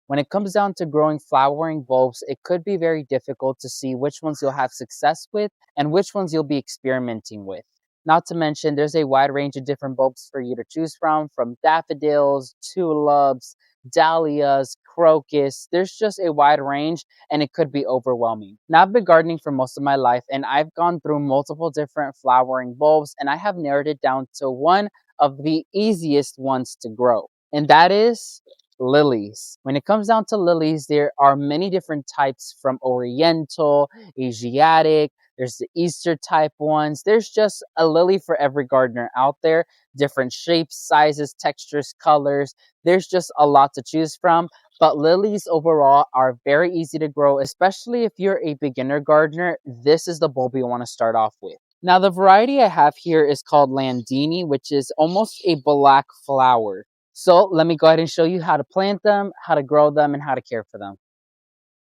When it comes down to growing flowering bulbs, it could be very difficult to see which ones you'll have success with and which ones you'll be experimenting with. Not to mention, there's a wide range of different bulbs for you to choose from daffodils, tulips, dahlias, crocus. There's just a wide range and it could be overwhelming. Now, I've been gardening for most of my life and I've gone through multiple different flowering bulbs and I have narrowed it down to one of the easiest ones to grow, and that is lilies. When it comes down to lilies, there are many different types from Oriental, Asiatic, there's the Easter type ones. There's just a lily for every gardener out there. Different shapes, sizes, textures, colors. There's just a lot to choose from. But lilies overall are very easy to grow, especially if you're a beginner gardener. This is the bulb you want to start off with. Now, the variety I have here is called Landini, which is almost a black flower. So let me go ahead and show you how to plant them, how to grow them, and how to care for them.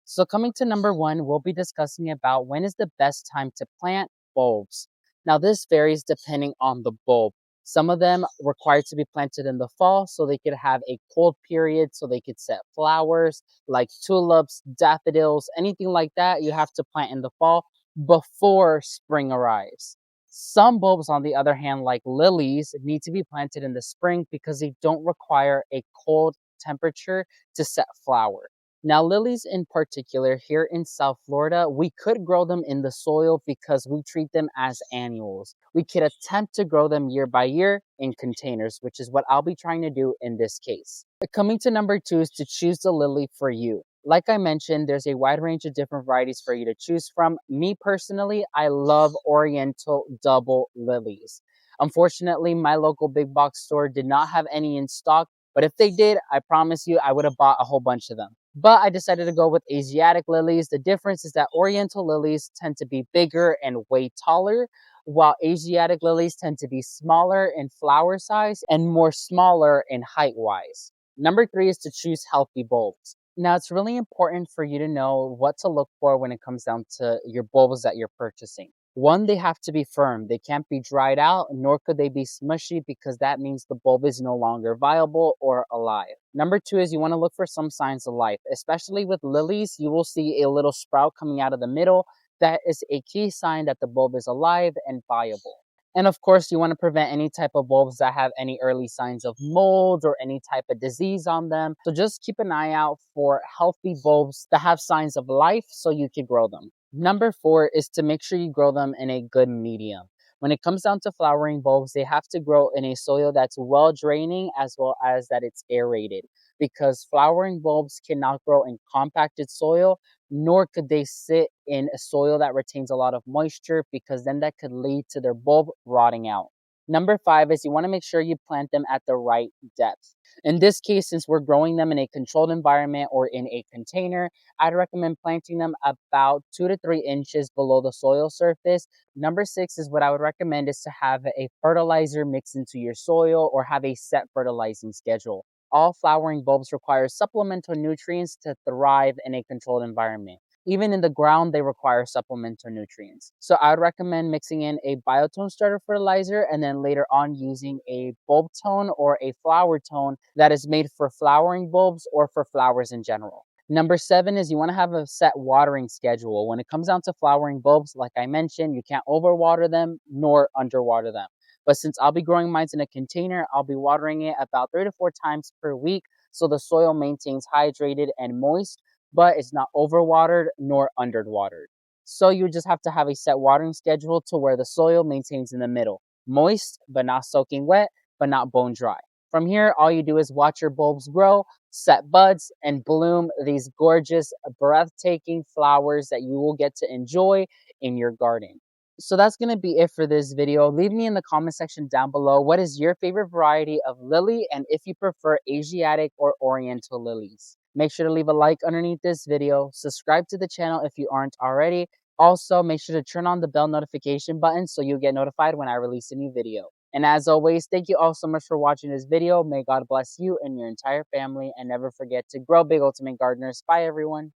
So coming to number one, we'll be discussing about when is the best time to plant bulbs. Now this varies depending on the bulb. Some of them require to be planted in the fall so they could have a cold period so they could set flowers like tulips, daffodils, anything like that you have to plant in the fall before spring arrives. Some bulbs, on the other hand, like lilies, need to be planted in the spring because they don't require a cold temperature to set flower. Now, lilies in particular, here in South Florida, we could grow them in the soil because we treat them as annuals. We could attempt to grow them year by year in containers, which is what I'll be trying to do in this case. Coming to number two is to choose the lily for you. Like I mentioned, there's a wide range of different varieties for you to choose from. Me personally, I love Oriental double lilies. Unfortunately, my local big box store did not have any in stock, but if they did, I promise you I would have bought a whole bunch of them. But I decided to go with Asiatic lilies. The difference is that Oriental lilies tend to be bigger and way taller, while Asiatic lilies tend to be smaller in flower size and more smaller in height wise. Number three is to choose healthy bulbs. Now, it's really important for you to know what to look for when it comes down to your bulbs that you're purchasing. One, they have to be firm. They can't be dried out, nor could they be smushy because that means the bulb is no longer viable or alive. Number two is you want to look for some signs of life. Especially with lilies, you will see a little sprout coming out of the middle. That is a key sign that the bulb is alive and viable. And of course, you want to prevent any type of bulbs that have any early signs of mold or any type of disease on them. So just keep an eye out for healthy bulbs that have signs of life so you can grow them. Number four is to make sure you grow them in a good medium. When it comes down to flowering bulbs, they have to grow in a soil that's well draining as well as that it's aerated, because flowering bulbs cannot grow in compacted soil, nor could they sit in a soil that retains a lot of moisture because then that could lead to their bulb rotting out. Number five is you want to make sure you plant them at the right depth. In this case, since we're growing them in a controlled environment or in a container, I'd recommend planting them about 2 to 3 inches below the soil surface. Number six is what I would recommend is to have a fertilizer mixed into your soil or have a set fertilizing schedule. All flowering bulbs require supplemental nutrients to thrive in a controlled environment. Even in the ground, they require supplemental nutrients. So I would recommend mixing in a biotone starter fertilizer and then later on using a bulb tone or a flower tone that is made for flowering bulbs or for flowers in general. Number seven is you want to have a set watering schedule. When it comes down to flowering bulbs, like I mentioned, you can't overwater them nor underwater them. But since I'll be growing mine in a container, I'll be watering it about 3 to 4 times per week so the soil maintains hydrated and moist, but it's not overwatered nor underwatered. So you just have to have a set watering schedule to where the soil maintains in the middle, moist but not soaking wet, but not bone dry. From here, all you do is watch your bulbs grow, set buds, and bloom these gorgeous, breathtaking flowers that you will get to enjoy in your garden. So that's going to be it for this video. Leave me in the comment section down below what is your favorite variety of lily and if you prefer Asiatic or Oriental lilies. Make sure to leave a like underneath this video. Subscribe to the channel if you aren't already. Also, make sure to turn on the bell notification button so you'll get notified when I release a new video. And as always, thank you all so much for watching this video. May God bless you and your entire family. And never forget to grow big, ultimate gardeners. Bye, everyone.